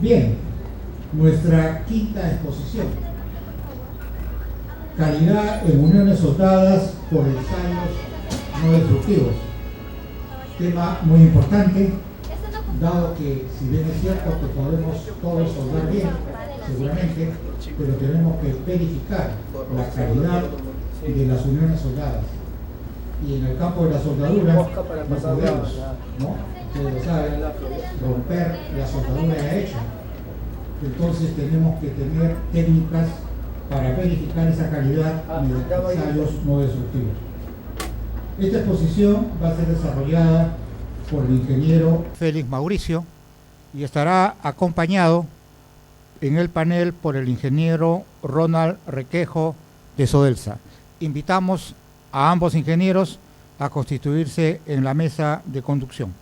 Bien, nuestra quinta exposición. Calidad en uniones soldadas por ensayos no destructivos. Tema muy importante, dado que si bien es cierto que podemos todos soldar bien, seguramente, pero tenemos que verificar la calidad de las uniones soldadas. Y en el campo de la soldadura no podemos, ¿no? Ustedes lo saben, romper la soldadura ya hecha. Entonces tenemos que tener técnicas para verificar esa calidad mediante ensayos no destructivos. Esta exposición va a ser desarrollada por el ingeniero Félix Mauricio y estará acompañado en el panel por el ingeniero Ronald Requejo de Sodelsa. Invitamos a ambos ingenieros a constituirse en la mesa de conducción.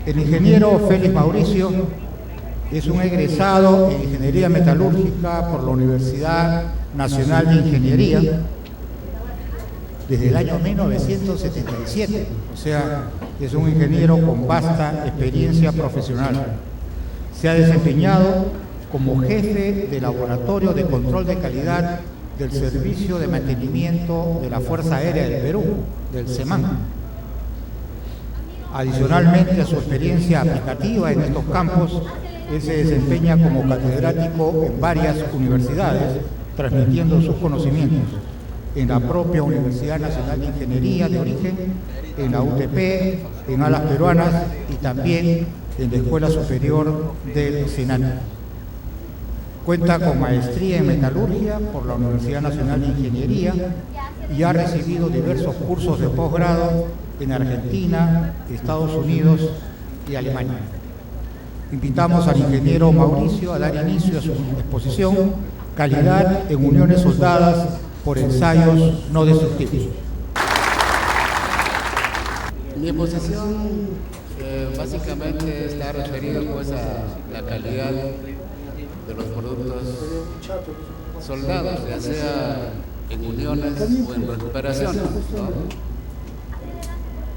El ingeniero Félix Mauricio es un egresado en Ingeniería Metalúrgica por la Universidad Nacional de Ingeniería desde el año 1977, o sea, es un ingeniero con vasta experiencia profesional. Se ha desempeñado como jefe de laboratorio de control de calidad del Servicio de Mantenimiento de la Fuerza Aérea del Perú, del SEMAN. Adicionalmente a su experiencia aplicativa en estos campos, él se desempeña como catedrático en varias universidades, transmitiendo sus conocimientos en la propia Universidad Nacional de Ingeniería de origen, en la UTP, en Alas Peruanas y también en la Escuela Superior del SENAC. Cuenta con maestría en metalurgia por la Universidad Nacional de Ingeniería y ha recibido diversos cursos de posgrado en Argentina, Estados Unidos y Alemania. Invitamos al ingeniero Mauricio a dar inicio a su exposición Calidad en uniones soldadas por ensayos no destructivos. Mi exposición básicamente está referida pues a la calidad de los productos soldados, ya sea en uniones o en recuperación, ¿no?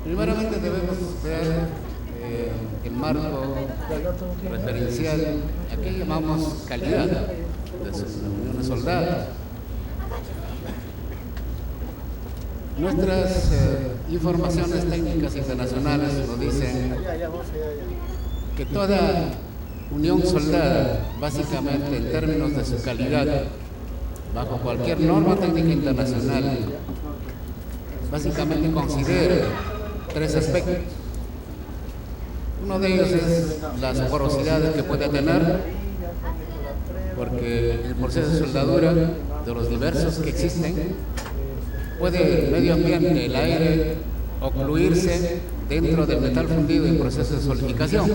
Primeramente debemos ver el marco referencial a qué llamamos calidad de sus uniones soldadas. Nuestras informaciones técnicas internacionales nos dicen que toda unión soldada, básicamente en términos de su calidad, bajo cualquier norma técnica internacional, básicamente considera tres aspectos. Uno de ellos es las porosidades que puede tener, porque el proceso de soldadura, de los diversos que existen, puede el medio ambiente, el aire, ocluirse dentro del metal fundido en proceso de solidificación.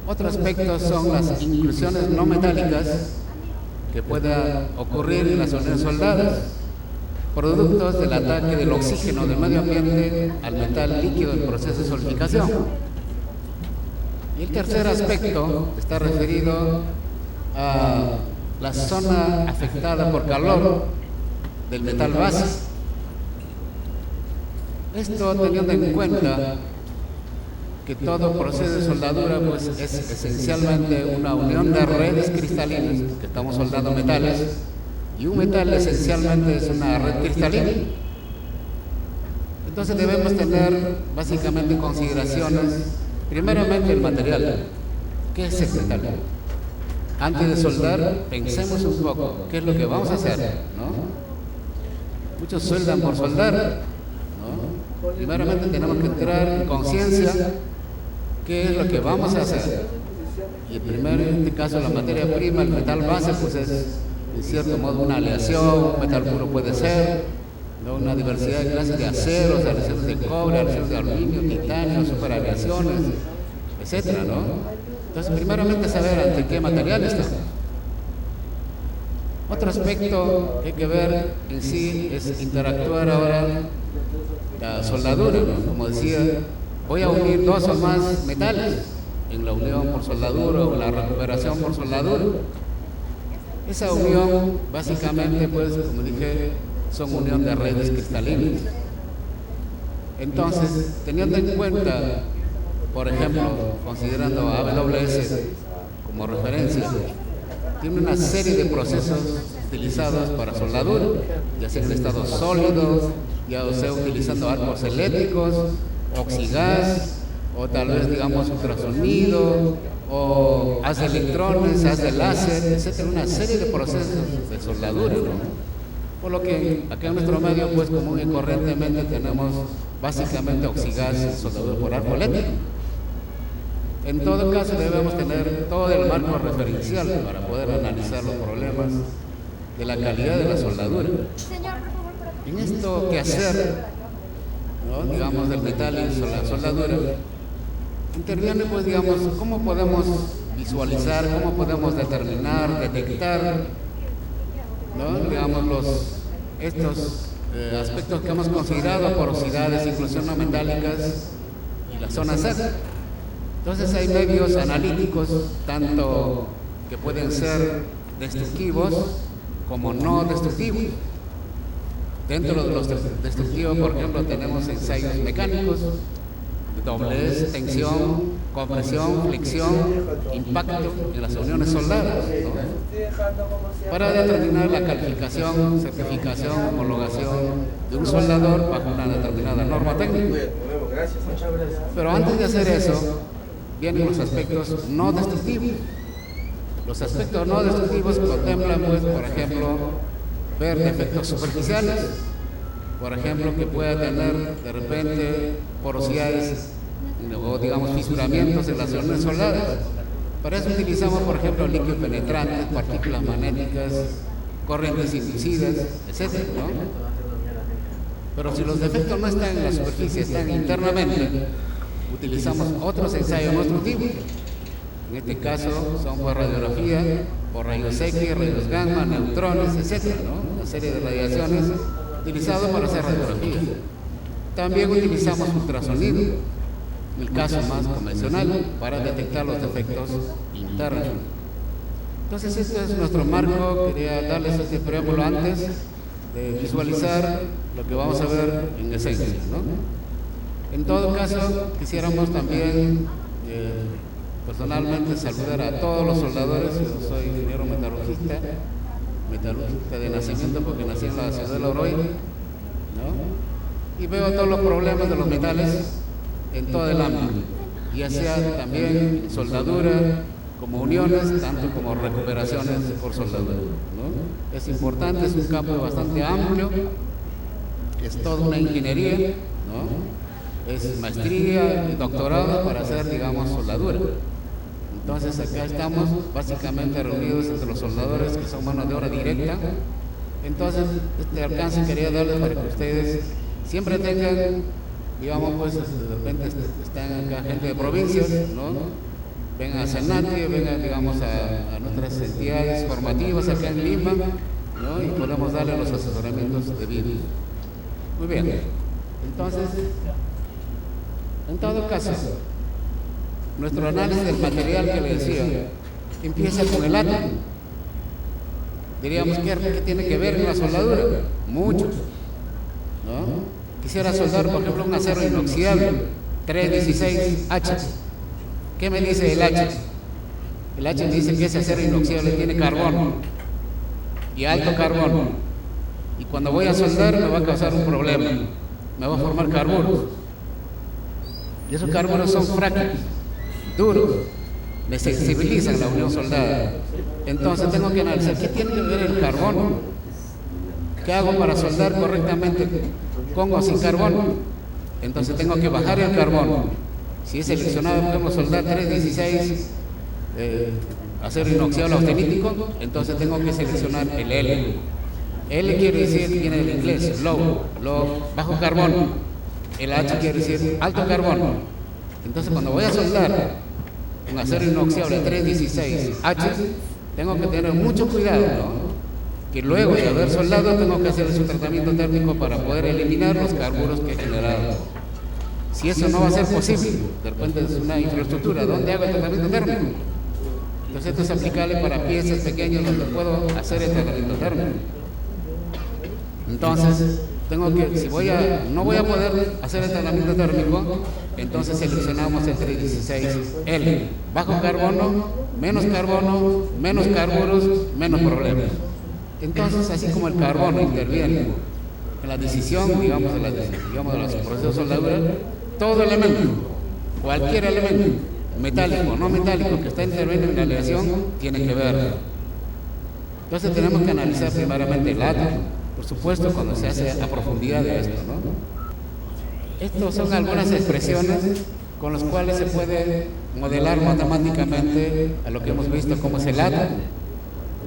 Otro aspecto son las inclusiones no metálicas que puedan ocurrir en las uniones soldadas, productos del ataque del oxígeno del medio ambiente al metal líquido en proceso de solidificación. Y el tercer aspecto está referido a la zona afectada por calor del metal base. Esto teniendo en cuenta que todo proceso de soldadura pues, es esencialmente una unión de redes cristalinas, que estamos soldando metales, y un metal esencialmente es una red cristalina. Entonces debemos tener básicamente consideraciones, primeramente el material. ¿Qué es el metal? Antes de soldar, pensemos un poco, ¿qué es lo que vamos a hacer? ¿No? Muchos sueldan por soldar, ¿no? Primeramente tenemos que entrar en conciencia qué es lo que vamos a hacer. Y en este caso la materia prima, el metal base, pues es en cierto modo una aleación, metal puro puede ser, ¿no? Una diversidad de clases de aceros, aleaciones de cobre, aleaciones de aluminio, titanio, superaleaciones, etcétera, ¿no? Entonces primeramente saber ante qué material está. Otro aspecto que hay que ver en sí es interactuar ahora la soldadura, ¿no? Como decía, voy a unir dos o más metales en la unión por soldadura o la recuperación por soldadura. Esa unión básicamente, pues, como dije, son unión de redes cristalinas. Entonces, teniendo en cuenta por ejemplo, considerando a AWS como referencia, tiene una serie de procesos utilizados para soldadura, ya sea en estado sólido, ya sea utilizando arcos eléctricos, oxigas, o tal vez digamos ultrasonido, o haz de electrones, haz de láser, etcétera, una serie de procesos de soldadura, ¿no? Por lo que acá en nuestro medio, pues común y corrientemente tenemos básicamente oxigas y soldadura por arco eléctrico. En todo caso debemos tener todo el marco referencial para poder analizar los problemas de la calidad de la soldadura. En esto que hacer, ¿no? Digamos, del metal y la soldadura, interviene, pues digamos, cómo podemos visualizar, cómo podemos determinar, detectar, ¿no? Digamos, estos aspectos que hemos considerado, porosidades, inclusión no metálicas y las zonas Z. Entonces hay medios analíticos, tanto que pueden ser destructivos como no destructivos. Dentro de los destructivos, por ejemplo, tenemos ensayos mecánicos, doblez, tensión, compresión, flexión, impacto en las uniones soldadas, ¿no? Para determinar la calificación, certificación, homologación de un soldador bajo una determinada norma técnica. Pero antes de hacer eso, vienen los aspectos no destructivos. Los aspectos no destructivos contemplan, pues, por ejemplo, ver defectos superficiales, por ejemplo, que pueda tener de repente porosidades o digamos fisuramientos en las uniones soldadas. Para eso utilizamos, por ejemplo, líquidos penetrantes, partículas magnéticas, corrientes inducidas, etc., ¿no? Pero si los defectos no están en la superficie, están internamente, utilizamos otros ensayos no destructivos. En este caso son por radiografía, por rayos X, rayos gamma, neutrones, etc., ¿no? Una serie de radiaciones utilizadas para hacer radiografía. También utilizamos ultrasonido, el caso más convencional, para detectar los defectos internos. Entonces, este es nuestro marco. Quería darles este preámbulo antes de visualizar lo que vamos a ver en esencia, ¿no? En todo caso, quisiéramos también personalmente saludar a todos los soldadores. Yo soy ingeniero metalurgista de nacimiento porque nací en la ciudad de Loroy, ¿no? Y veo todos los problemas de los metales en todo el ámbito, ya sea también soldadura, como uniones, tanto como recuperaciones por soldadura, ¿no? Es importante, es un campo bastante amplio, es toda una ingeniería, ¿no? Es maestría y doctorado para hacer, digamos, soldadura. Entonces acá estamos básicamente reunidos entre los soldadores que son mano de obra directa. Entonces este alcance quería darles para que ustedes siempre tengan, digamos, pues de repente están acá gente de provincias, ¿no? Vengan a Senati, vengan, digamos, a nuestras entidades formativas acá en Lima, ¿no? Y podemos darle los asesoramientos debidos. Muy bien. Entonces, en todo caso, nuestro análisis del material que le decía empieza con el átomo. Diríamos, ¿qué tiene que ver con la soldadura? Mucho, ¿no? Quisiera soldar, por ejemplo, un acero inoxidable 316H. ¿Qué me dice el H? El H me dice que ese acero inoxidable tiene carbono y alto carbono. Y cuando voy a soldar me va a causar un problema. Me va a formar carburos. Y esos carburos son frágiles, duros, me sensibilizan la unión soldada. Entonces tengo que analizar qué tiene que ver el carbono. ¿Qué hago para soldar correctamente con o sin carbono? Entonces tengo que bajar el carbono. Si es seleccionado, podemos soldar 316 acero inoxidable austenítico, entonces tengo que seleccionar el L. L quiere decir, viene del inglés, low, bajo carbono. El H quiere decir alto carbono. Entonces cuando voy a soldar un acero inoxidable 316H, tengo que tener mucho cuidado, ¿no? Que luego de haber soldado tengo que hacer su tratamiento térmico para poder eliminar los carburos que he generado. Si eso no va a ser posible, de repente es una infraestructura, ¿dónde hago el tratamiento térmico? Entonces esto es aplicable para piezas pequeñas donde puedo hacer el tratamiento térmico. Entonces, Si no voy a poder hacer el tratamiento térmico, entonces seleccionamos el 316L. Bajo carbono, menos carburos, menos problemas. Entonces, así como el carbono interviene en la decisión, digamos, de los procesos de soldadura, todo elemento, cualquier elemento, metálico o no metálico que está interviniendo en la aleación, tiene que ver. Entonces tenemos que analizar primeramente el átomo, por supuesto cuando se hace a profundidad de esto, ¿no? Estas son algunas expresiones con las cuales se puede modelar matemáticamente a lo que hemos visto como es el átomo,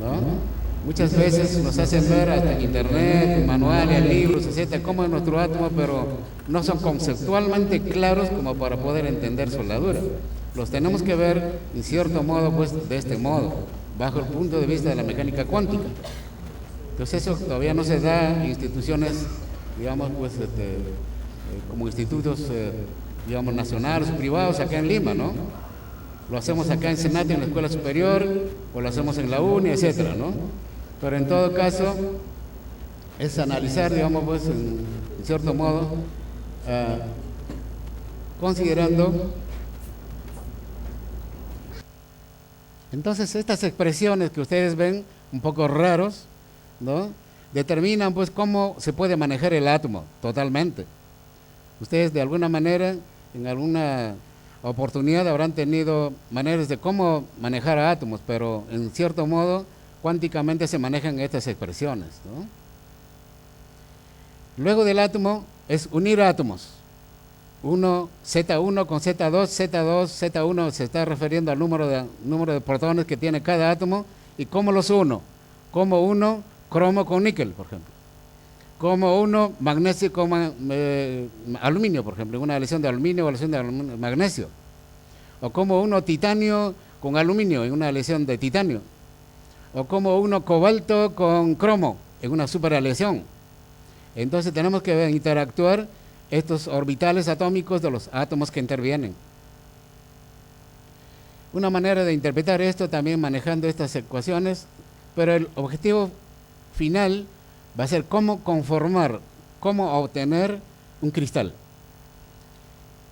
¿no? Muchas veces nos hacen ver hasta en internet, en manuales, libros, etcétera, cómo es nuestro átomo, pero no son conceptualmente claros como para poder entender soldadura. Los tenemos que ver, en cierto modo, pues de este modo, bajo el punto de vista de la mecánica cuántica. Entonces eso todavía no se da en instituciones, digamos, pues como institutos, digamos, nacionales o privados acá en Lima, ¿no? Lo hacemos acá en Senate, en la escuela superior, o lo hacemos en la uni, etcétera, ¿no? Pero en todo caso, es analizar, digamos, pues, en cierto modo, considerando. Entonces, estas expresiones que ustedes ven, un poco raros, ¿no? Determinan, pues, cómo se puede manejar el átomo totalmente. Ustedes, de alguna manera, en alguna oportunidad habrán tenido maneras de cómo manejar átomos, pero en cierto modo cuánticamente se manejan estas expresiones, ¿no? Luego del átomo es unir átomos. Z1 con Z2, Z1 se está refiriendo al número de protones que tiene cada átomo y cómo los uno. Como uno cromo con níquel, por ejemplo. Como uno magnesio con aluminio, por ejemplo, una aleación de aluminio o aleación de magnesio. O como uno titanio con aluminio en una aleación de titanio. O como uno cobalto con cromo en una superaleación. Entonces tenemos que interactuar estos orbitales atómicos de los átomos que intervienen. Una manera de interpretar esto también manejando estas ecuaciones, pero el objetivo final va a ser cómo conformar, cómo obtener un cristal.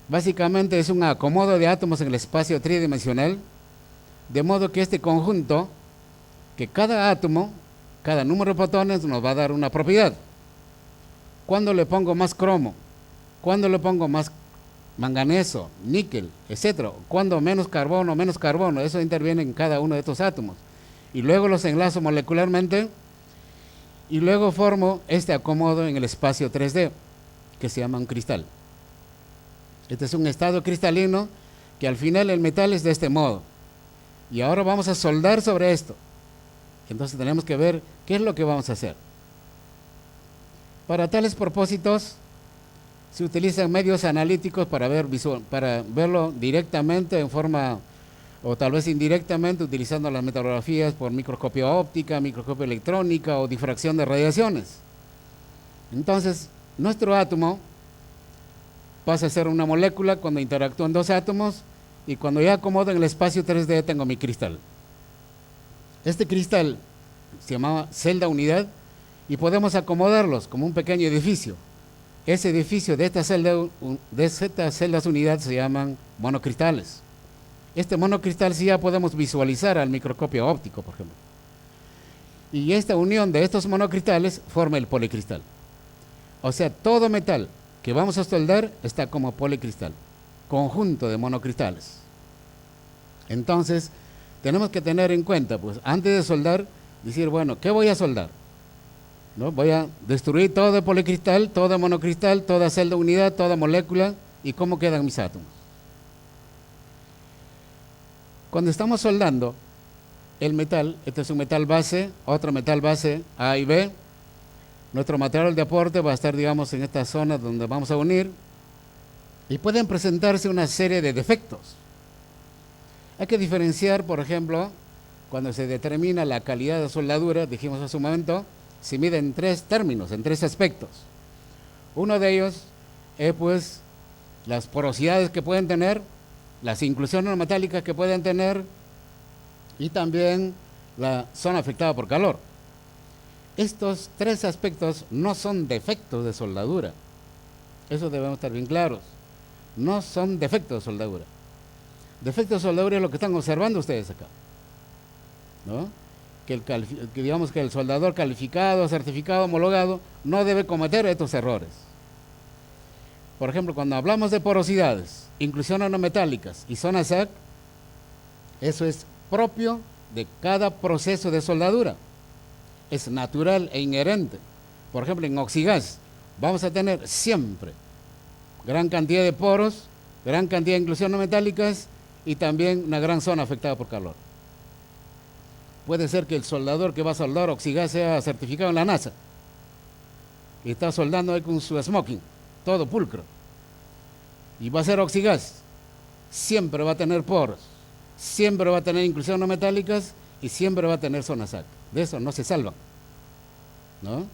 Básicamente es un acomodo de átomos en el espacio tridimensional, de modo que este conjunto, que cada átomo, cada número de protones nos va a dar una propiedad. Cuando le pongo más cromo, cuando le pongo más manganeso, níquel, etcétera, cuando menos carbono, eso interviene en cada uno de estos átomos. Y luego los enlazo molecularmente y luego formo este acomodo en el espacio 3D, que se llama un cristal. Este es un estado cristalino que al final el metal es de este modo. Y ahora vamos a soldar sobre esto. Entonces tenemos que ver qué es lo que vamos a hacer. Para tales propósitos se utilizan medios analíticos para verlo directamente en forma, o tal vez indirectamente, utilizando las metalografías por microscopio óptica, microscopio electrónica o difracción de radiaciones. Entonces, nuestro átomo pasa a ser una molécula cuando interactúan dos átomos, y cuando ya acomodo en el espacio 3D tengo mi cristal. Este cristal se llamaba celda unidad y podemos acomodarlos como un pequeño edificio. Ese edificio de estas celdas unidad se llaman monocristales. Este monocristal sí ya podemos visualizar al microscopio óptico, por ejemplo. Y esta unión de estos monocristales forma el policristal. O sea, todo metal que vamos a soldar está como policristal, conjunto de monocristales. Entonces, tenemos que tener en cuenta, pues, antes de soldar, decir, bueno, ¿qué voy a soldar? ¿No? Voy a destruir todo el policristal, todo monocristal, toda celda unidad, toda molécula, y cómo quedan mis átomos. Cuando estamos soldando el metal, este es un metal base, otro metal base A y B, nuestro material de aporte va a estar, digamos, en esta zona donde vamos a unir, y pueden presentarse una serie de defectos. Hay que diferenciar, por ejemplo, cuando se determina la calidad de soldadura, dijimos hace un momento, se mide en tres términos, en tres aspectos. Uno de ellos es, pues, las porosidades que pueden tener, las inclusiones metálicas que pueden tener y también la zona afectada por calor. Estos tres aspectos no son defectos de soldadura. Eso debemos estar bien claros. No son defectos de soldadura. Defectos de soldadura es lo que están observando ustedes acá, ¿no? Que digamos que el soldador calificado, certificado, homologado, no debe cometer estos errores. Por ejemplo, cuando hablamos de porosidades, inclusiones no metálicas y zonas SAC, eso es propio de cada proceso de soldadura. Es natural e inherente. Por ejemplo, en oxigas vamos a tener siempre gran cantidad de poros, gran cantidad de inclusiones no metálicas y también una gran zona afectada por calor. Puede ser que el soldador que va a soldar oxigas sea certificado en la NASA y está soldando ahí con su smoking, todo pulcro, y va a ser oxigas. Siempre va a tener poros, siempre va a tener inclusiones no metálicas y siempre va a tener zona SAC. De eso no se salvan, ¿no?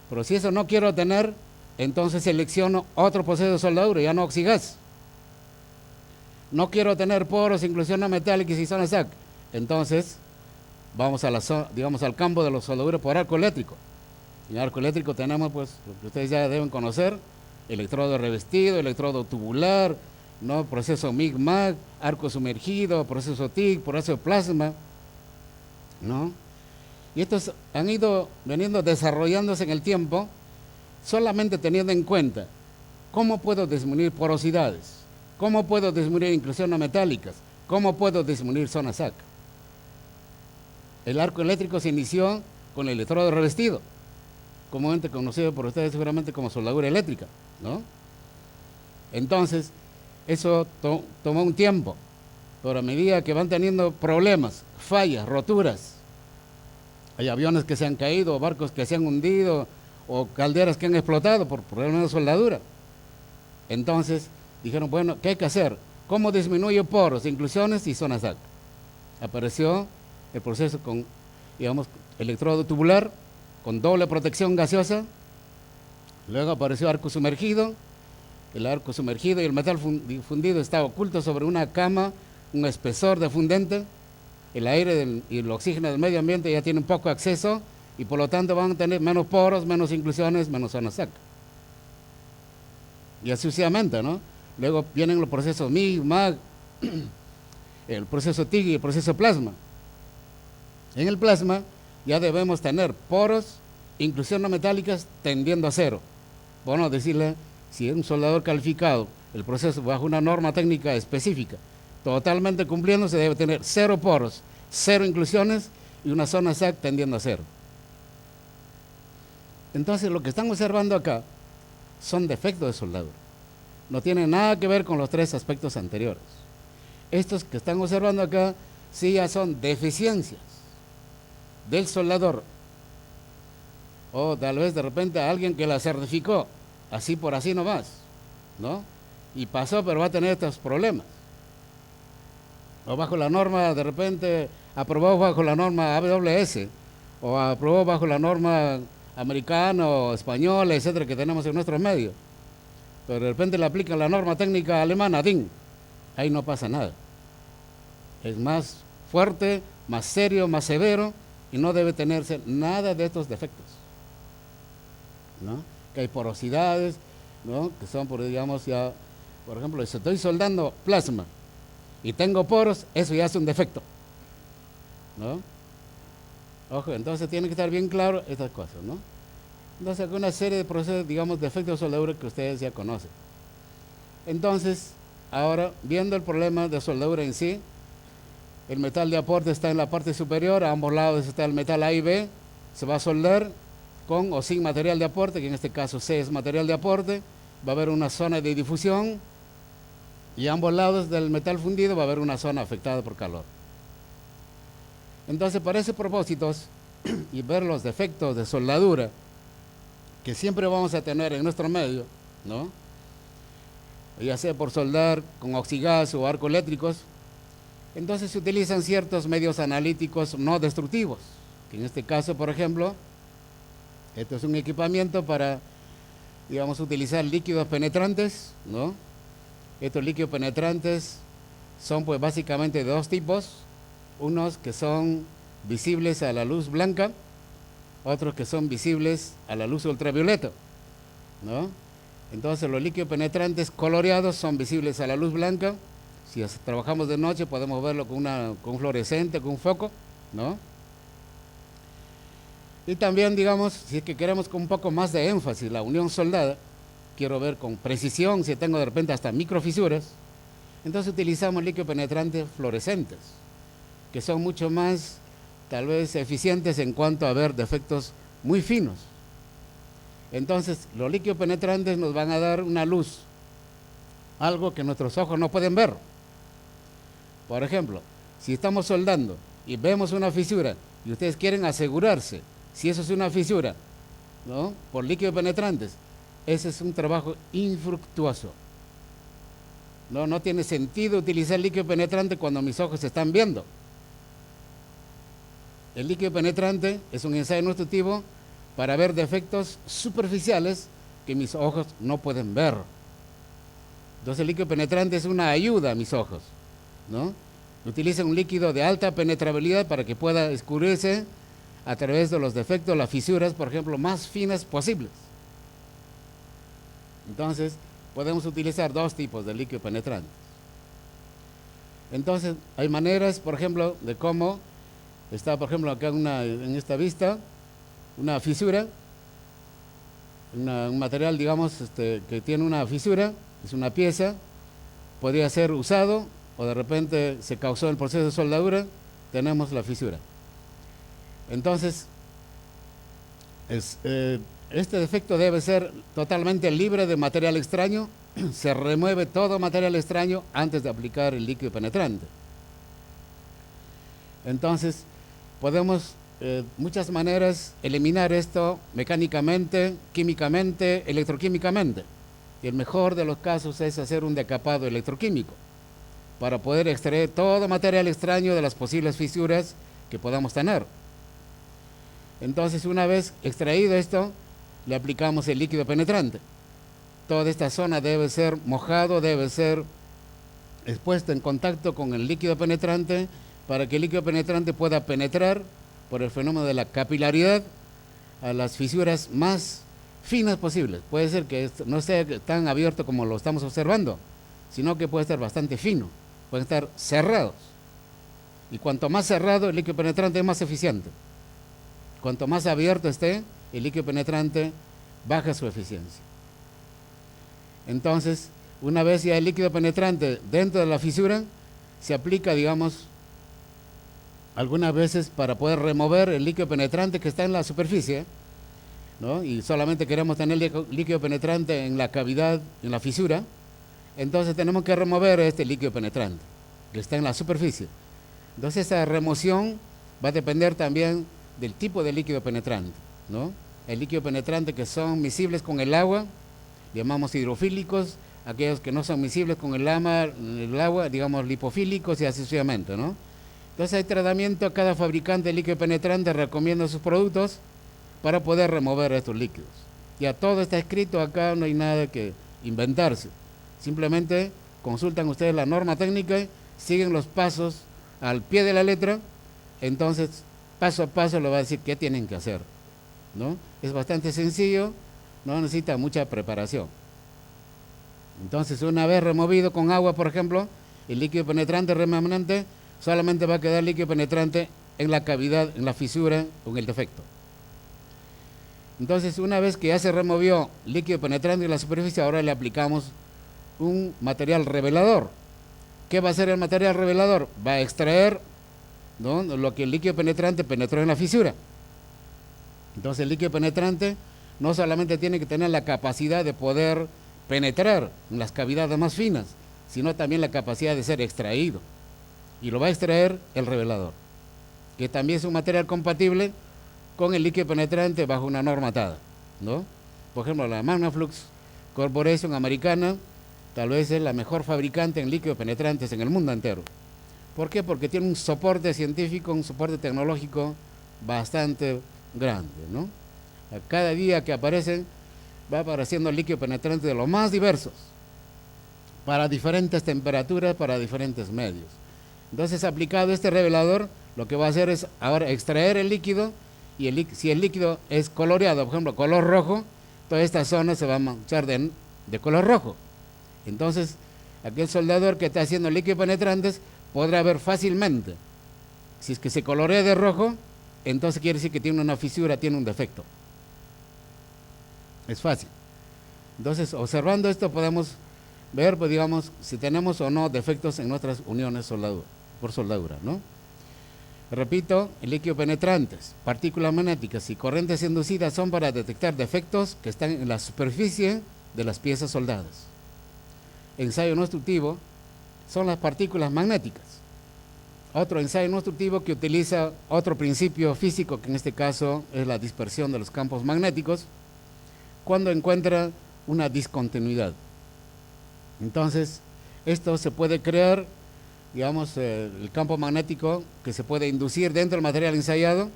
Pero si eso no quiero tener, entonces selecciono otro proceso de soldadura, ya no oxigas. No quiero tener poros, inclusiones no metálicas y zona SAC, entonces vamos a digamos al campo de los soldaduras por arco eléctrico. En arco eléctrico tenemos, pues, lo que ustedes ya deben conocer: electrodo revestido, electrodo tubular, ¿no? Proceso MIG-MAG, arco sumergido, proceso TIG, proceso plasma, ¿no? Y estos han ido veniendo desarrollándose en el tiempo, solamente teniendo en cuenta cómo puedo disminuir porosidades, cómo puedo disminuir inclusiones no metálicas, cómo puedo disminuir zona SAC. El arco eléctrico se inició con el electrodo revestido, comúnmente conocido por ustedes seguramente como soldadura eléctrica, ¿no? Entonces, eso tomó un tiempo, pero a medida que van teniendo problemas, fallas, roturas, hay aviones que se han caído, barcos que se han hundido, o calderas que han explotado por problemas de soldadura. Entonces, dijeron, bueno, ¿qué hay que hacer? ¿Cómo disminuyo poros, inclusiones y zonas SAC? Apareció el proceso con, digamos, electrodo tubular, con doble protección gaseosa. Luego apareció arco sumergido. El arco sumergido y el metal fundido está oculto sobre una cama, un espesor de fundente. El aire y el oxígeno del medio ambiente ya tienen poco acceso y por lo tanto van a tener menos poros, menos inclusiones, menos zona SAC. Y así sucesivamente, ¿no? Luego vienen los procesos MIG, MAG, el proceso TIG y el proceso plasma. En el plasma ya debemos tener poros, inclusiones no metálicas tendiendo a cero. Bueno, decirle, si es un soldador calificado, el proceso bajo una norma técnica específica, totalmente cumpliendo, se debe tener cero poros, cero inclusiones y una zona SAC tendiendo a cero. Entonces, lo que están observando acá son defectos de soldadura. No tienen nada que ver con los tres aspectos anteriores. Estos que están observando acá sí ya son deficiencias del soldador, o tal vez de repente a alguien que la certificó así por así nomás, ¿no? Y pasó, pero va a tener estos problemas. O bajo la norma, de repente aprobó bajo la norma AWS, o aprobó bajo la norma americana o española, etcétera, que tenemos en nuestros medios. Pero de repente le aplican la norma técnica alemana, DIN. Ahí no pasa nada. Es más fuerte, más serio, más severo, y no debe tenerse nada de estos defectos, ¿no? Que hay porosidades, ¿no? Que son, digamos, ya, por ejemplo, si estoy soldando plasma y tengo poros, eso ya es un defecto, ¿no? Ojo, entonces tiene que estar bien claro estas cosas, ¿no? Entonces, hay una serie de procesos, digamos, defectos de soldadura que ustedes ya conocen. Entonces, ahora, viendo el problema de soldadura en sí, el metal de aporte está en la parte superior, a ambos lados está el metal A y B, se va a soldar con o sin material de aporte, que en este caso C es material de aporte, va a haber una zona de difusión y a ambos lados del metal fundido va a haber una zona afectada por calor. Entonces, para esos propósitos y ver los defectos de soldadura que siempre vamos a tener en nuestro medio, ¿no? Ya sea por soldar con oxigas o arco eléctricos, entonces se utilizan ciertos medios analíticos no destructivos, que en este caso, por ejemplo, esto es un equipamiento para, digamos, utilizar líquidos penetrantes, ¿no? Estos líquidos penetrantes son, pues, básicamente de dos tipos: unos que son visibles a la luz blanca, otros que son visibles a la luz ultravioleta, ¿no? Entonces los líquidos penetrantes coloreados son visibles a la luz blanca. Si trabajamos de noche podemos verlo con un fluorescente, con un foco, ¿no? Y también, digamos, si es que queremos con un poco más de énfasis la unión soldada, quiero ver con precisión si tengo de repente hasta microfisuras, entonces utilizamos líquidos penetrantes fluorescentes, que son mucho más, tal vez, eficientes en cuanto a ver defectos muy finos. Entonces, los líquidos penetrantes nos van a dar una luz, algo que nuestros ojos no pueden ver. Por ejemplo, si estamos soldando y vemos una fisura y ustedes quieren asegurarse si eso es una fisura, ¿no?, por líquidos penetrantes, ese es un trabajo infructuoso. No tiene sentido utilizar líquido penetrante cuando mis ojos se están viendo. El líquido penetrante es un ensayo no instructivo para ver defectos superficiales que mis ojos no pueden ver. Entonces el líquido penetrante es una ayuda a mis ojos, ¿no? Utiliza un líquido de alta penetrabilidad para que pueda escurrirse a través de los defectos, las fisuras, por ejemplo, más finas posibles. Entonces, podemos utilizar dos tipos de líquido penetrante. Entonces, hay maneras, por ejemplo, de cómo está, por ejemplo, acá en esta vista, una fisura, un material, digamos, que tiene una fisura, es una pieza, podría ser usado o de repente se causó el proceso de soldadura, tenemos la fisura. Entonces, este defecto debe ser totalmente libre de material extraño, se remueve todo material extraño antes de aplicar el líquido penetrante. Entonces, podemos muchas maneras eliminar esto mecánicamente, químicamente, electroquímicamente. Y el mejor de los casos es hacer un decapado electroquímico para poder extraer todo material extraño de las posibles fisuras que podamos tener. Entonces, una vez extraído esto, le aplicamos el líquido penetrante. Toda esta zona debe ser mojado, debe ser expuesta en contacto con el líquido penetrante para que el líquido penetrante pueda penetrar por el fenómeno de la capilaridad a las fisuras más finas posibles. Puede ser que no esté tan abierto como lo estamos observando, sino que puede estar bastante fino, pueden estar cerrados. Y cuanto más cerrado, el líquido penetrante es más eficiente. Cuanto más abierto esté, el líquido penetrante baja su eficiencia. Entonces, una vez ya el líquido penetrante dentro de la fisura, se aplica, digamos, algunas veces para poder remover el líquido penetrante que está en la superficie, ¿no? Y solamente queremos tener líquido penetrante en la cavidad, en la fisura, entonces tenemos que remover este líquido penetrante que está en la superficie. Entonces esa remoción va a depender también del tipo de líquido penetrante, ¿no? El líquido penetrante que son miscibles con el agua, llamamos hidrofílicos, aquellos que no son miscibles con el agua, digamos lipofílicos y así sucesivamente, ¿no? Entonces hay tratamiento, cada fabricante de líquido penetrante recomienda sus productos para poder remover estos líquidos. Ya todo está escrito acá, no hay nada que inventarse. Simplemente consultan ustedes la norma técnica, siguen los pasos al pie de la letra, entonces paso a paso le va a decir qué tienen que hacer, ¿no? Es bastante sencillo, no necesita mucha preparación. Entonces, una vez removido con agua, por ejemplo, el líquido penetrante remanente, solamente va a quedar líquido penetrante en la cavidad, en la fisura, con el defecto. Entonces, una vez que ya se removió líquido penetrante en la superficie, ahora le aplicamos un material revelador. ¿Qué va a hacer el material revelador? Va a extraer, ¿no?, lo que el líquido penetrante penetró en la fisura. Entonces, el líquido penetrante no solamente tiene que tener la capacidad de poder penetrar en las cavidades más finas, sino también la capacidad de ser extraído. Y lo va a extraer el revelador, que también es un material compatible con el líquido penetrante bajo una norma atada, ¿no? Por ejemplo, la Magnaflux Corporation americana tal vez es la mejor fabricante en líquidos penetrantes en el mundo entero. ¿Por qué? Porque tiene un soporte científico, un soporte tecnológico bastante grande, ¿no? A cada día que aparecen va apareciendo líquido penetrante de los más diversos, para diferentes temperaturas, para diferentes medios. Entonces, aplicado este revelador, lo que va a hacer es ahora extraer el líquido y si el líquido es coloreado, por ejemplo, color rojo, toda esta zona se va a manchar de color rojo. Entonces, aquel soldador que está haciendo líquidos penetrantes podrá ver fácilmente, si es que se colorea de rojo, entonces quiere decir que tiene una fisura, tiene un defecto. Es fácil. Entonces, observando esto podemos ver, pues, digamos, si tenemos o no defectos en nuestras uniones por soldadura, ¿no? Repito, el líquido penetrantes, partículas magnéticas y corrientes inducidas son para detectar defectos que están en la superficie de las piezas soldadas. Ensayo no destructivo son las partículas magnéticas. Otro ensayo no destructivo que utiliza otro principio físico, que en este caso es la dispersión de los campos magnéticos, cuando encuentra una discontinuidad. Entonces, esto se puede crear, digamos, el campo magnético que se puede inducir dentro del material ensayado.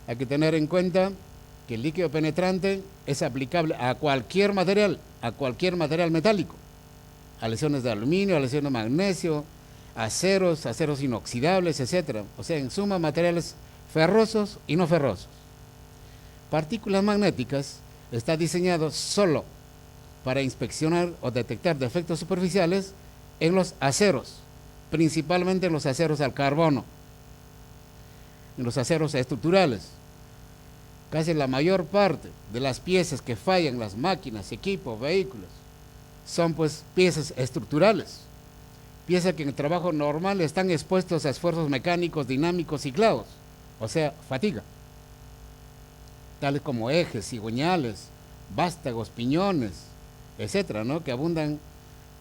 Hay que tener en cuenta que el líquido penetrante es aplicable a cualquier material metálico, a lesiones de aluminio, a lesiones de magnesio, aceros inoxidables, etc. O sea, en suma, materiales ferrosos y no ferrosos. Partículas magnéticas está diseñado solo para inspeccionar o detectar defectos superficiales en los aceros, principalmente en los aceros al carbono, en los aceros estructurales. Casi la mayor parte de las piezas que fallan, las máquinas, equipos, vehículos, son pues piezas estructurales, piezas que en el trabajo normal están expuestos a esfuerzos mecánicos, dinámicos, ciclados, o sea, fatiga, tales como ejes, cigüeñales, vástagos, piñones, etcétera, ¿no? Que abundan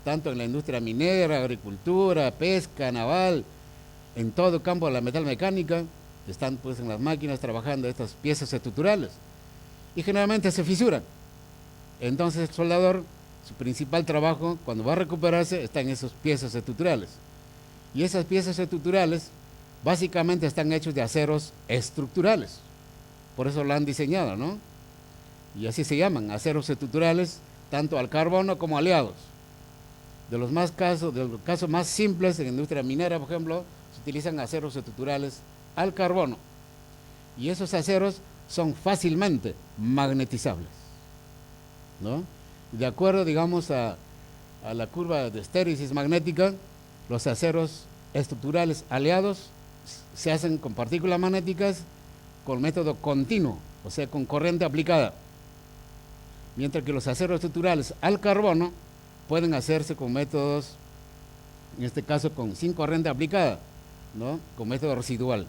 tanto en la industria minera, agricultura, pesca, naval, en todo el campo de la metalmecánica, están pues en las máquinas trabajando estas piezas estructurales y generalmente se fisuran. Entonces el soldador, su principal trabajo cuando va a recuperarse está en esas piezas estructurales, y esas piezas estructurales básicamente están hechos de aceros estructurales, por eso lo han diseñado, ¿no? Y así se llaman, aceros estructurales, tanto al carbono como aliados. De los casos más simples en la industria minera, por ejemplo, se utilizan aceros estructurales al carbono, y esos aceros son fácilmente magnetizables, ¿no? De acuerdo, digamos, a la curva de estéresis magnética, los aceros estructurales aliados se hacen con partículas magnéticas con método continuo, o sea, con corriente aplicada, mientras que los aceros estructurales al carbono pueden hacerse con métodos, en este caso sin corriente aplicada, ¿no? Con método residual.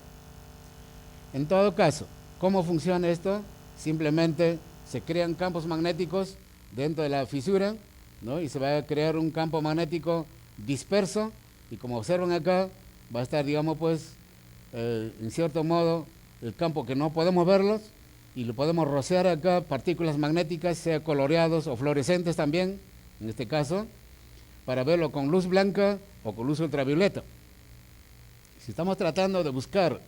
En todo caso, ¿cómo funciona esto? Simplemente se crean campos magnéticos dentro de la fisura, ¿no? Y se va a crear un campo magnético disperso, y como observan acá, va a estar, digamos, pues, en cierto modo, el campo que no podemos verlos, y le podemos rociar acá partículas magnéticas, sea coloreados o fluorescentes también, en este caso, para verlo con luz blanca o con luz ultravioleta. Si estamos tratando de buscar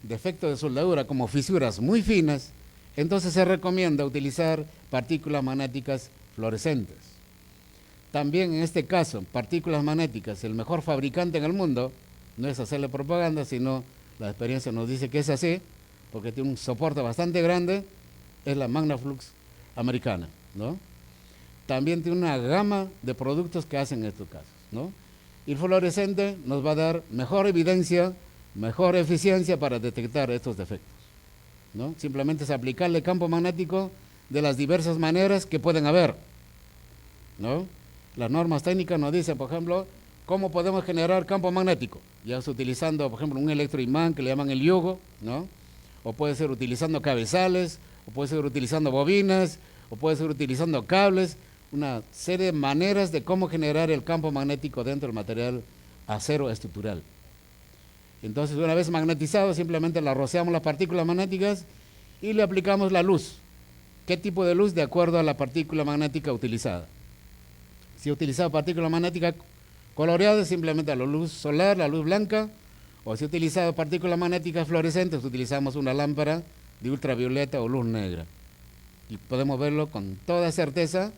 defectos de soldadura como fisuras muy finas, entonces se recomienda utilizar partículas magnéticas fluorescentes. También en este caso, partículas magnéticas, el mejor fabricante en el mundo, no es hacerle propaganda, sino la experiencia nos dice que es así, porque tiene un soporte bastante grande, es la Magnaflux americana, ¿no? También tiene una gama de productos que hacen estos casos, ¿no? Y el fluorescente nos va a dar mejor evidencia, mejor eficiencia para detectar estos defectos, ¿no? Simplemente es aplicarle campo magnético de las diversas maneras que pueden haber, ¿no? Las normas técnicas nos dicen, por ejemplo, cómo podemos generar campo magnético, ya sea utilizando, por ejemplo, un electroimán que le llaman el yugo, ¿no? O puede ser utilizando cabezales, o puede ser utilizando bobinas, o puede ser utilizando cables, una serie de maneras de cómo generar el campo magnético dentro del material acero estructural. Entonces, una vez magnetizado, simplemente le rociamos las partículas magnéticas y le aplicamos la luz. ¿Qué tipo de luz? De acuerdo a la partícula magnética utilizada. Si he utilizado partícula magnética coloreada, simplemente la luz solar, la luz blanca, o si he utilizado partículas magnéticas fluorescentes, utilizamos una lámpara de ultravioleta o luz negra. Y podemos verlo con toda certeza,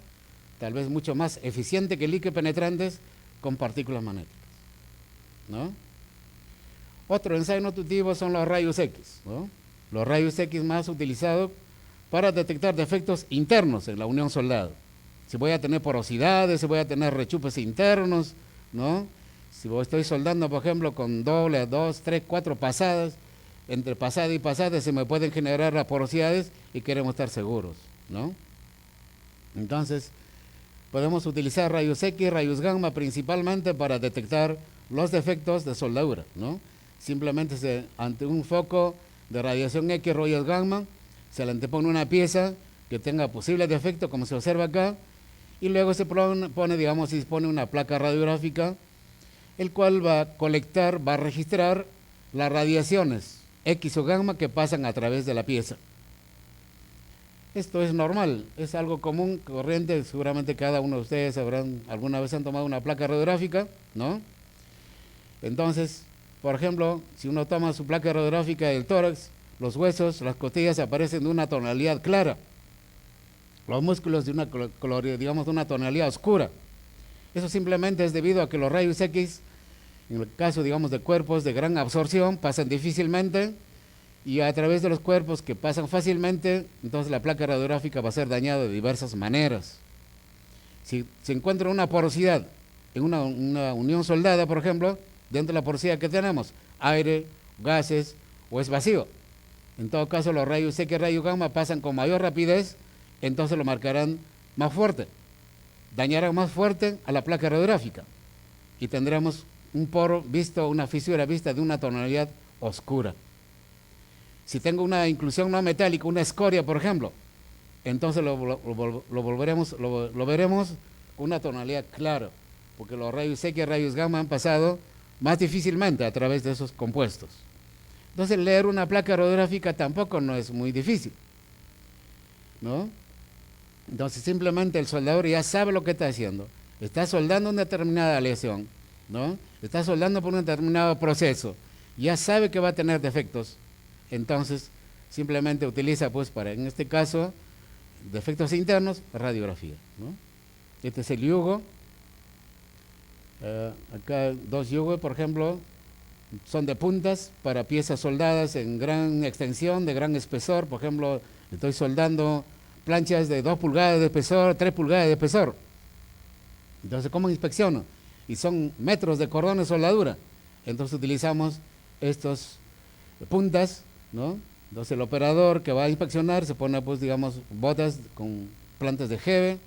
tal vez mucho más eficiente que líquidos penetrantes con partículas magnéticas, ¿no? Otro ensayo no destructivo son los rayos X, ¿no? los rayos X más utilizados para detectar defectos internos en la unión soldado. Si voy a tener porosidades, si voy a tener rechupes internos, ¿no? Si estoy soldando, por ejemplo, con doble, 2, 3, 4 pasadas, entre pasada y pasada se me pueden generar las porosidades y queremos estar seguros, ¿no? Entonces, podemos utilizar rayos X, rayos gamma principalmente para detectar los defectos de soldadura, ¿no? Simplemente ante un foco de radiación X, rayos gamma, se le antepone una pieza que tenga posible defecto, como se observa acá, y luego se pone, digamos, se dispone una placa radiográfica, el cual va a colectar, va a registrar las radiaciones X o gamma que pasan a través de la pieza. Esto es normal, es algo común, corriente, seguramente cada uno de ustedes alguna vez han tomado una placa radiográfica, ¿no? Entonces, por ejemplo, si uno toma su placa radiográfica del tórax, los huesos, las costillas aparecen de una tonalidad clara, los músculos de una digamos de una tonalidad oscura. Eso simplemente es debido a que los rayos X, en el caso digamos de cuerpos de gran absorción, pasan difícilmente, y a través de los cuerpos que pasan fácilmente, entonces la placa radiográfica va a ser dañada de diversas maneras. Si se encuentra una porosidad en una unión soldada, por ejemplo, dentro de la porosidad que tenemos, aire, gases o es vacío, en todo caso los rayos X y rayos gamma pasan con mayor rapidez, entonces lo marcarán más fuerte, dañarán más fuerte a la placa radiográfica y tendremos un poro visto, una fisura vista de una tonalidad oscura. Si tengo una inclusión no metálica, una escoria, por ejemplo, entonces lo veremos con una tonalidad clara, porque los rayos X y rayos gamma han pasado más difícilmente a través de esos compuestos. Entonces leer una placa radiográfica tampoco no es muy difícil, ¿no? Entonces simplemente el soldador ya sabe lo que está haciendo, está soldando una determinada aleación, ¿no? Está soldando por un determinado proceso, ya sabe que va a tener defectos, entonces simplemente utiliza pues para, en este caso, defectos internos, radiografía, ¿no? Este es el yugo, acá 2 yugos, por ejemplo, son de puntas para piezas soldadas en gran extensión, de gran espesor. Por ejemplo, estoy soldando planchas de 2 pulgadas de espesor, 3 pulgadas de espesor. Entonces, ¿cómo inspecciono? Y son metros de cordón de soldadura. Entonces utilizamos estas puntas, ¿no? Entonces el operador que va a inspeccionar se pone, pues, digamos, botas con plantas de jeve,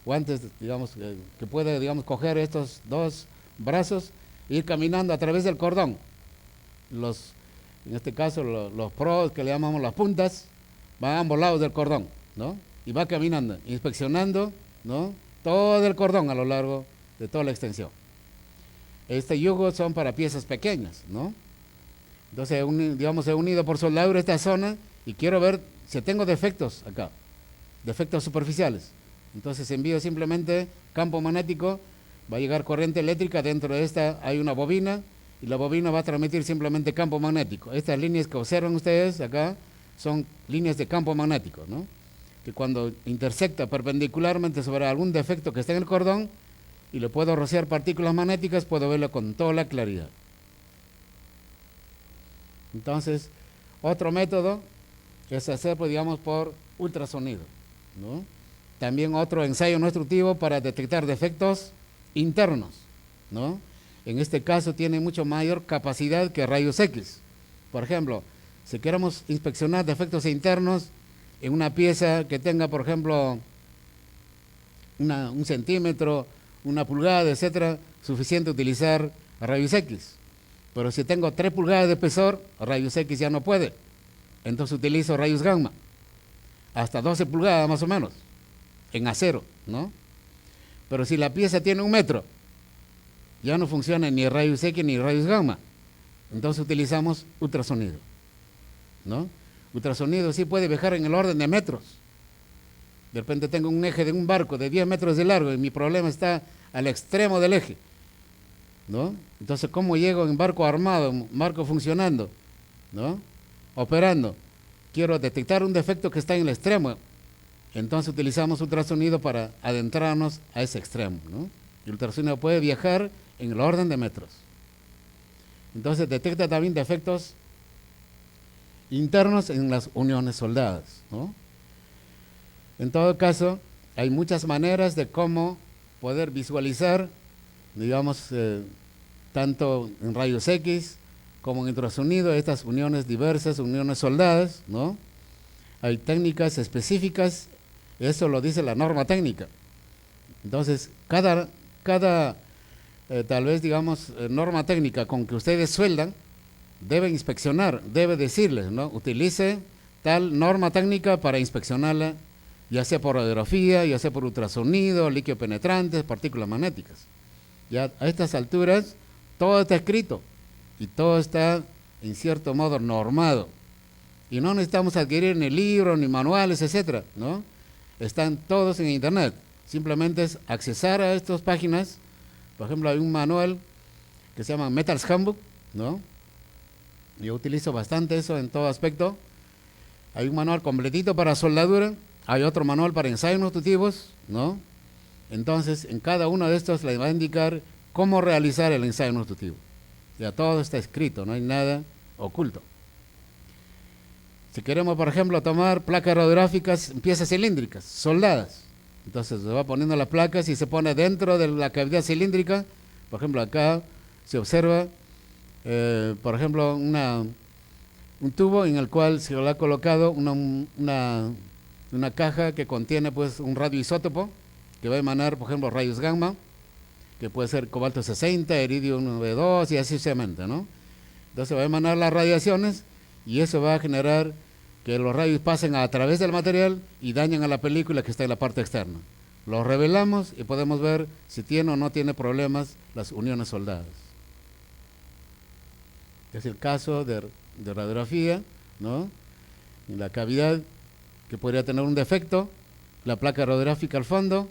guantes, digamos, que puede, digamos, coger estos 2 brazos e ir caminando a través del cordón. En este caso, los pros, que le llamamos las puntas, van a ambos lados del cordón, ¿no? Y va caminando, inspeccionando, ¿no? Todo el cordón a lo largo de toda la extensión. Este yugo son para piezas pequeñas, ¿no? Entonces, digamos, he unido por soldadura esta zona y quiero ver si tengo defectos acá, defectos superficiales. Entonces envío simplemente campo magnético, va a llegar corriente eléctrica, dentro de esta hay una bobina y la bobina va a transmitir simplemente campo magnético. Estas líneas que observan ustedes acá son líneas de campo magnético, ¿no? Que cuando intersecta perpendicularmente sobre algún defecto que está en el cordón y le puedo rociar partículas magnéticas, puedo verlo con toda la claridad. Entonces, otro método es hacerlo, digamos, por ultrasonido, ¿no? También otro ensayo no destructivo para detectar defectos internos, ¿no? En este caso tiene mucho mayor capacidad que rayos X. Por ejemplo, si queremos inspeccionar defectos internos en una pieza que tenga, por ejemplo, 1 centímetro, 1 pulgada, etcétera, suficiente utilizar rayos X. Pero si tengo 3 pulgadas de espesor, rayos X ya no puede. Entonces utilizo rayos gamma, hasta 12 pulgadas más o menos, en acero, ¿no? Pero si la pieza tiene 1 metro, ya no funciona ni rayos X ni rayos gamma. Entonces utilizamos ultrasonido, ¿no? Ultrasonido sí puede viajar en el orden de metros. De repente tengo un eje de un barco de 10 metros de largo y mi problema está al extremo del eje, ¿no? Entonces, ¿cómo llego en barco armado, barco funcionando, ¿no? Operando? Quiero detectar un defecto que está en el extremo. Entonces utilizamos ultrasonido para adentrarnos a ese extremo, ¿no? El ultrasonido puede viajar en el orden de metros. Entonces detecta también defectos internos en las uniones soldadas, ¿no? En todo caso, hay muchas maneras de cómo poder visualizar, digamos, tanto en rayos X como en ultrasonido, estas uniones diversas, uniones soldadas, ¿no? Hay técnicas específicas, eso lo dice la norma técnica. Entonces, cada tal vez, digamos, norma técnica con que ustedes sueldan, debe inspeccionar, debe decirles, ¿no? Utilice tal norma técnica para inspeccionarla, ya sea por radiografía, ya sea por ultrasonido, líquido penetrante, partículas magnéticas. Ya a estas alturas, todo está escrito y todo está, en cierto modo, normado. Y no necesitamos adquirir ni libros, ni manuales, etcétera, ¿no? Están todos en internet. Simplemente es accesar a estas páginas. Por ejemplo, hay un manual que se llama Metals Handbook, ¿no? Yo utilizo bastante eso en todo aspecto. Hay un manual completito para soldadura, hay otro manual para ensayos nutritivos, ¿no? Entonces, en cada uno de estos les va a indicar cómo realizar el ensayo nutritivo. Ya todo está escrito, no hay nada oculto. Si queremos, por ejemplo, tomar placas radiográficas en piezas cilíndricas, soldadas, entonces se va poniendo las placas y se pone dentro de la cavidad cilíndrica. Por ejemplo, acá se observa, por ejemplo, un tubo en el cual se le ha colocado una caja que contiene pues un radioisótopo que va a emanar, por ejemplo, rayos gamma, que puede ser cobalto 60, iridio 1B2 y así sucesivamente, ¿no? Entonces va a emanar las radiaciones y eso va a generar que los rayos pasen a través del material y dañen a la película que está en la parte externa. Lo revelamos y podemos ver si tiene o no tiene problemas las uniones soldadas. Es el caso de radiografía, ¿no? En la cavidad que podría tener un defecto, la placa radiográfica al fondo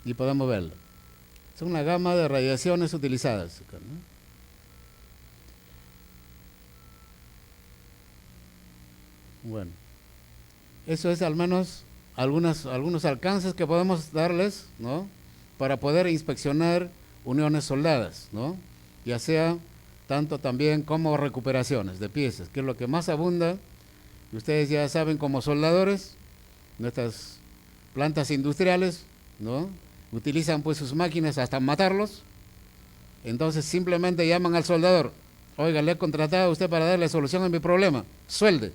y podemos verlo. Son una gama de radiaciones utilizadas, ¿no? Bueno, eso es al menos algunos alcances que podemos darles, ¿no? Para poder inspeccionar uniones soldadas, ¿no? Ya sea tanto también como recuperaciones de piezas, que es lo que más abunda. Y ustedes ya saben, como soldadores, nuestras plantas industriales, ¿no? Utilizan pues sus máquinas hasta matarlos. Entonces simplemente llaman al soldador: oiga, le he contratado a usted para darle solución a mi problema, suelde.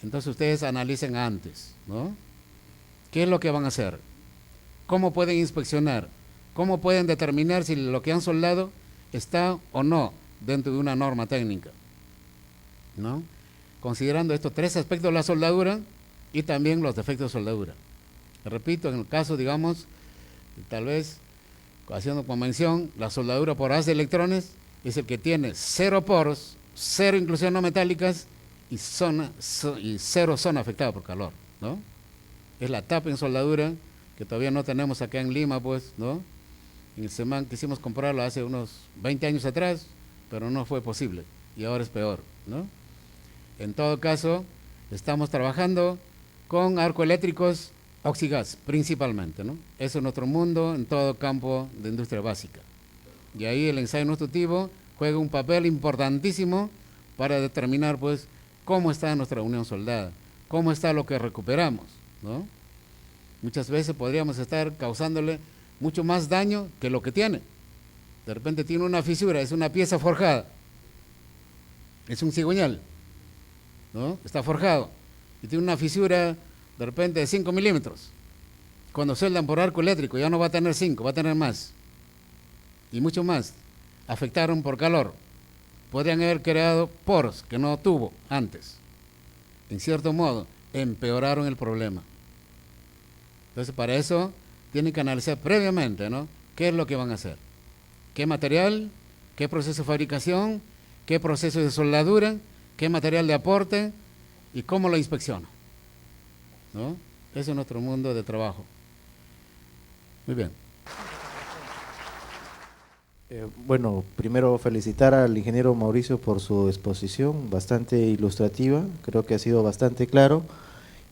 Entonces ustedes analicen antes, ¿no? ¿Qué es lo que van a hacer? ¿Cómo pueden inspeccionar? ¿Cómo pueden determinar si lo que han soldado está o no dentro de una norma técnica, ¿no? Considerando estos tres aspectos de la soldadura y también los defectos de soldadura. Repito, en el caso, digamos, tal vez, haciendo como mención, la soldadura por haz de electrones es el que tiene 0 poros, 0 inclusiones no metálicas y 0 zona afectada por calor, ¿no? Es la tapa en soldadura que todavía no tenemos acá en Lima, pues, ¿no? En el SEMAN quisimos comprarlo hace unos 20 años atrás, pero no fue posible y ahora es peor, ¿no? En todo caso, estamos trabajando con arcoeléctricos oxigas principalmente, ¿no? Eso es nuestro mundo en todo campo de industria básica. Y ahí el ensayo nutritivo juega un papel importantísimo para determinar, pues, cómo está nuestra unión soldada, cómo está lo que recuperamos, ¿no? Muchas veces podríamos estar causándole mucho más daño que lo que tiene. De repente tiene una fisura, es una pieza forjada, es un cigüeñal, ¿no? Está forjado y tiene una fisura de repente de 5 milímetros. Cuando sueldan por arco eléctrico ya no va a tener 5, va a tener más y mucho más. Afectaron por calor, podrían haber creado poros que no tuvo antes. En cierto modo, empeoraron el problema. Entonces, para eso tienen que analizar previamente, ¿no? ¿Qué es lo que van a hacer? ¿Qué material? ¿Qué proceso de fabricación? ¿Qué proceso de soldadura? ¿Qué material de aporte? ¿Y cómo lo inspecciono? ¿No? Ese es nuestro mundo de trabajo. Muy bien. Bueno, primero felicitar al ingeniero Mauricio por su exposición, bastante ilustrativa, creo que ha sido bastante claro.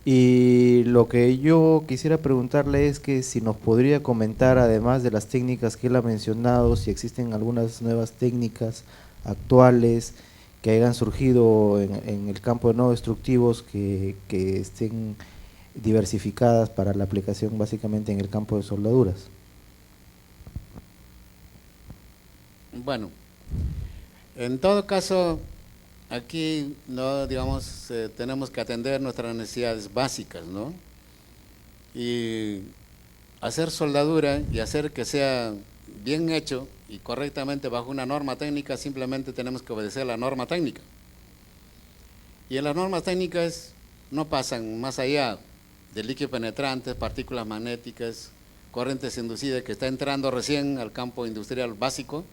Y lo que yo quisiera preguntarle es que si nos podría comentar, además de las técnicas que él ha mencionado, si existen algunas nuevas técnicas actuales que hayan surgido en el campo de no destructivos que estén diversificadas para la aplicación básicamente en el campo de soldaduras. Bueno, en todo caso, aquí no, digamos, tenemos que atender nuestras necesidades básicas, ¿no? Y hacer soldadura y hacer que sea bien hecho y correctamente bajo una norma técnica, simplemente tenemos que obedecer la norma técnica. Y en las normas técnicas no pasan más allá de líquidos penetrantes, partículas magnéticas, corrientes inducidas, que está entrando recién al campo industrial básico,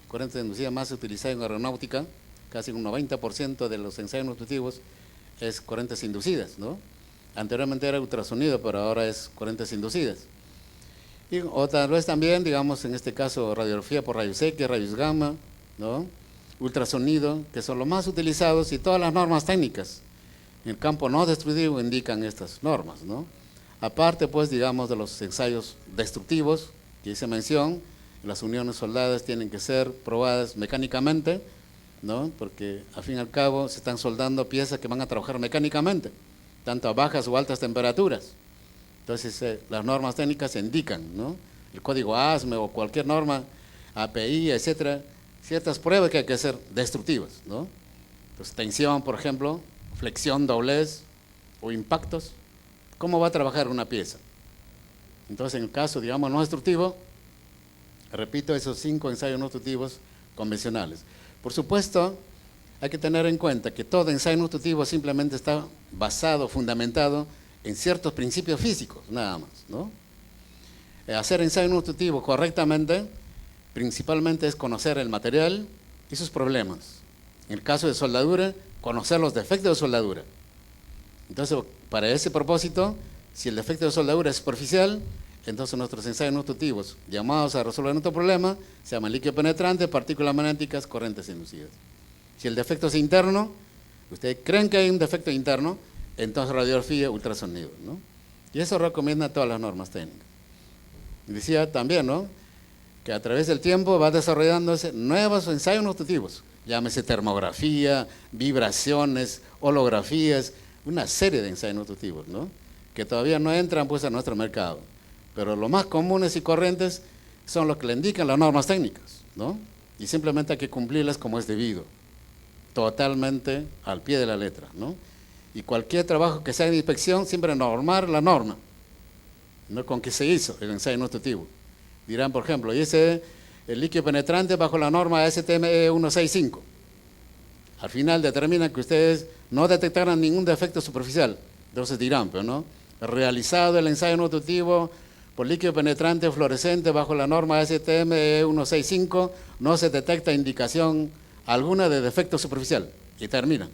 corrientes inducidas más utilizadas en aeronáutica, casi un 90% de los ensayos nutritivos es corrientes inducidas, ¿no? Anteriormente era ultrasonido, pero ahora es corrientes inducidas. Y, o tal vez también, digamos, en este caso, radiografía por rayos X, rayos gamma, ¿no? Ultrasonido, que son los más utilizados, y todas las normas técnicas en el campo no destructivo indican estas normas, ¿no? Aparte, pues, digamos, de los ensayos destructivos, que hice mención, las uniones soldadas tienen que ser probadas mecánicamente, ¿no? Porque, al fin y al cabo, se están soldando piezas que van a trabajar mecánicamente, tanto a bajas o altas temperaturas. Entonces, las normas técnicas indican, ¿no? El código ASME o cualquier norma, API, etcétera, ciertas pruebas que hay que hacer destructivas, ¿no? Entonces, tensión, por ejemplo, flexión, doblez o impactos, ¿cómo va a trabajar una pieza? Entonces, en el caso, digamos, no destructivo, repito, esos 5 ensayos no destructivos convencionales. Por supuesto, hay que tener en cuenta que todo ensayo no destructivo simplemente está basado, fundamentado en ciertos principios físicos, nada más, ¿no? Hacer ensayo no destructivo correctamente, principalmente es conocer el material y sus problemas. En el caso de soldadura, conocer los defectos de soldadura. Entonces, para ese propósito, si el defecto de soldadura es superficial, entonces nuestros ensayos no destructivos, llamados a resolver nuestro problema, se llaman líquido penetrante, partículas magnéticas, corrientes inducidas. Si el defecto es interno, ustedes creen que hay un defecto interno, entonces radiografía, ultrasonido, ¿no? Y eso recomienda todas las normas técnicas. Decía también, ¿no?, que a través del tiempo va desarrollándose nuevos ensayos nutritivos, llámese termografía, vibraciones, holografías, una serie de ensayos nutritivos, ¿no?, que todavía no entran pues a nuestro mercado, pero los más comunes y corrientes son los que le indican las normas técnicas, ¿no?, y simplemente hay que cumplirlas como es debido, totalmente al pie de la letra, ¿no? Y cualquier trabajo que sea de inspección, siempre normar la norma, ¿no?, con que se hizo el ensayo nutritivo. Dirán, por ejemplo, y ese el líquido penetrante bajo la norma STM 165. Al final determinan que ustedes no detectaron ningún defecto superficial. Entonces dirán, pero no, realizado el ensayo nutritivo por líquido penetrante fluorescente bajo la norma STM 165, no se detecta indicación alguna de defecto superficial. Y terminan.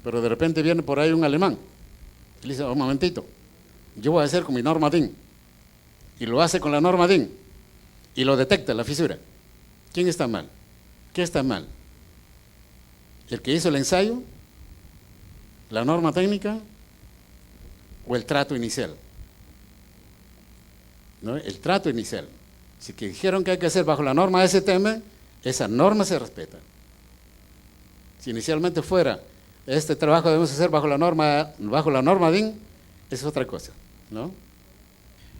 Pero de repente viene por ahí un alemán y le dice, un momentito, yo voy a hacer con mi norma DIN, y lo hace con la norma DIN, y lo detecta la fisura. ¿Quién está mal? ¿Qué está mal? ¿El que hizo el ensayo? ¿La norma técnica? ¿O el trato inicial? ¿No? El trato inicial. Si que dijeron que hay que hacer bajo la norma STM, esa norma se respeta. Si inicialmente fuera este trabajo debemos hacer bajo la norma DIN, es otra cosa, ¿no?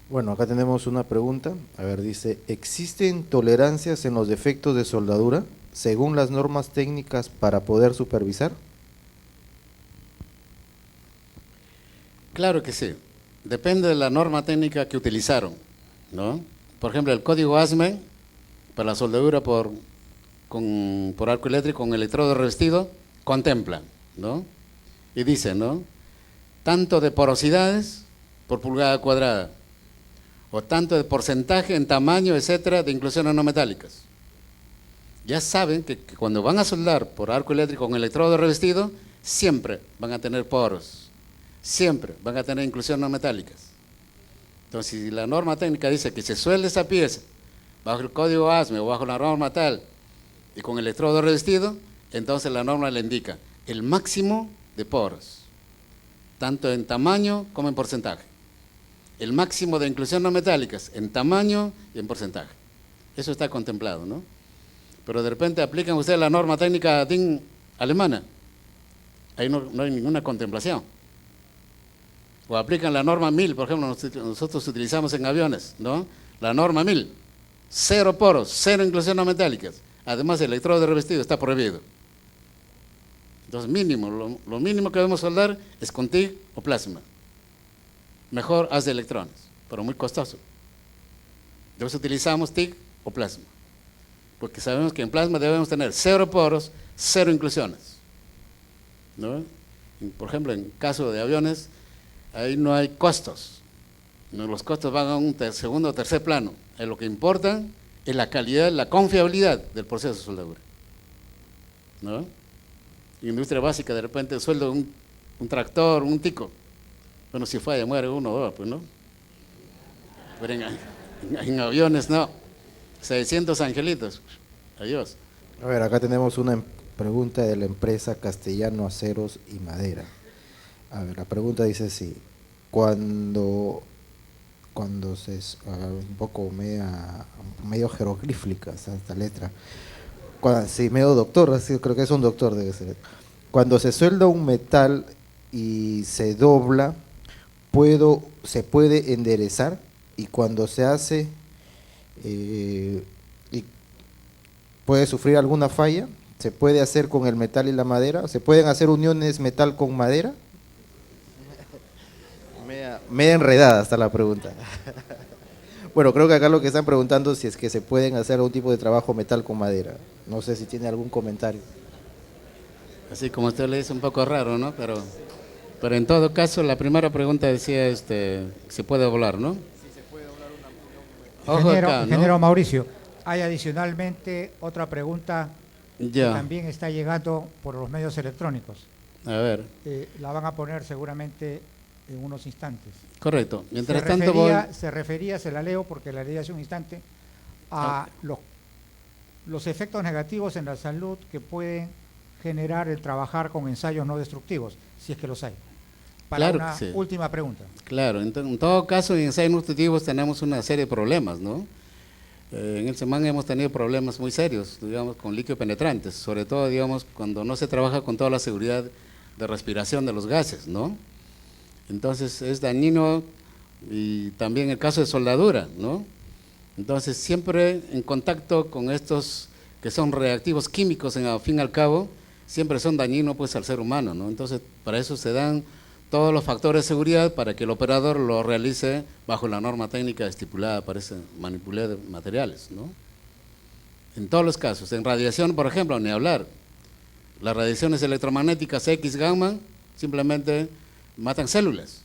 Bueno, acá tenemos una pregunta. A ver, dice, ¿existen tolerancias en los defectos de soldadura según las normas técnicas para poder supervisar? Claro que sí. Depende de la norma técnica que utilizaron, ¿no? Por ejemplo, el código ASME para la soldadura por arco eléctrico con electrodo revestido contempla, ¿no? Y dice, ¿no?, tanto de porosidades por pulgada cuadrada, o tanto de porcentaje en tamaño, etcétera, de inclusiones no metálicas. Ya saben que cuando van a soldar por arco eléctrico con electrodo revestido, siempre van a tener poros, siempre van a tener inclusiones no metálicas. Entonces, si la norma técnica dice que se suelda esa pieza bajo el código ASME o bajo la norma tal y con electrodo revestido, entonces la norma le indica el máximo de poros, tanto en tamaño como en porcentaje. El máximo de inclusión no metálicas en tamaño y en porcentaje. Eso está contemplado, ¿no? pero de repente aplican ustedes la norma técnica DIN alemana, ahí no hay ninguna contemplación. O aplican la norma 1000, por ejemplo, nosotros utilizamos en aviones, ¿no? La norma 1000, 0 poros, 0 inclusiones metálicas. Además, el electrodo de revestido está prohibido. Entonces, mínimo, lo mínimo que debemos soldar es con TIG o plasma. Mejor haz de electrones, pero muy costoso. Entonces utilizamos TIG o plasma, porque sabemos que en plasma debemos tener 0 poros, 0 inclusiones, ¿no? Por ejemplo, en caso de aviones, ahí no hay costos, ¿no? Los costos van a un segundo o tercer plano. Lo que importa es la calidad, la confiabilidad del proceso de soldadura, ¿no? Industria básica, de repente sueldo un tractor, un tico. Bueno, si falla, muere uno o dos, pues no. Pero en aviones no. 600 angelitos. Adiós. A ver, acá tenemos una pregunta de la empresa Castellano Aceros y Madera. A ver, la pregunta dice así: cuando se, un poco medio jeroglífica esta letra, sí, medio doctor, así, creo que es un doctor, debe ser. Cuando se suelda un metal y se dobla, se puede enderezar, y cuando se hace y puede sufrir alguna falla, ¿se puede hacer con el metal y la madera? ¿Se pueden hacer uniones metal con madera? Media enredada está la pregunta. Bueno, creo que acá lo que están preguntando es si es que se pueden hacer algún tipo de trabajo metal con madera. No sé si tiene algún comentario. Así como usted le dice, un poco raro, ¿no? Pero en todo caso, la primera pregunta decía, ¿se puede volar, no? Sí, se puede volar una unión. Ojo acá, ¿no? Ingeniero Mauricio, hay adicionalmente otra pregunta que Ya, también está llegando por los medios electrónicos. a ver, La van a poner seguramente en unos instantes. correcto. Mientras tanto voy... se la leo porque la leí hace un instante, a los efectos negativos en la salud que pueden generar el trabajar con ensayos no destructivos, si es que los hay. Para Claro una que sí. última pregunta. Claro, en todo caso, en ensayos nutritivos tenemos una serie de problemas, ¿no? En el SEMAN hemos tenido problemas muy serios, digamos, con líquidos penetrantes, sobre todo, digamos, cuando no se trabaja con toda la seguridad de respiración de los gases, ¿no? Entonces es dañino, y también el caso de soldadura, ¿no? Entonces siempre en contacto con estos que son reactivos químicos, al fin y al cabo, siempre son dañinos pues al ser humano, ¿no? Entonces para eso se dan todos los factores de seguridad para que el operador lo realice bajo la norma técnica estipulada para ese manipulado de materiales, ¿no? En todos los casos, en radiación, por ejemplo, ni hablar. Las radiaciones electromagnéticas X, gamma, simplemente matan células.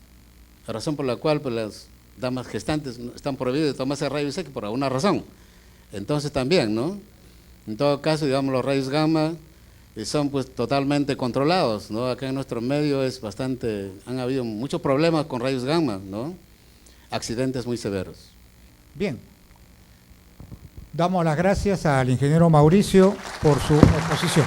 La razón por la cual pues, las damas gestantes están prohibidas de tomarse rayos X por alguna razón. Entonces también, ¿no? En todo caso, digamos, los rayos gamma son pues totalmente controlados, ¿no? Acá en nuestro medio han habido muchos problemas con rayos gamma, ¿no? Accidentes muy severos. Bien. Damos las gracias al ingeniero Mauricio por su exposición.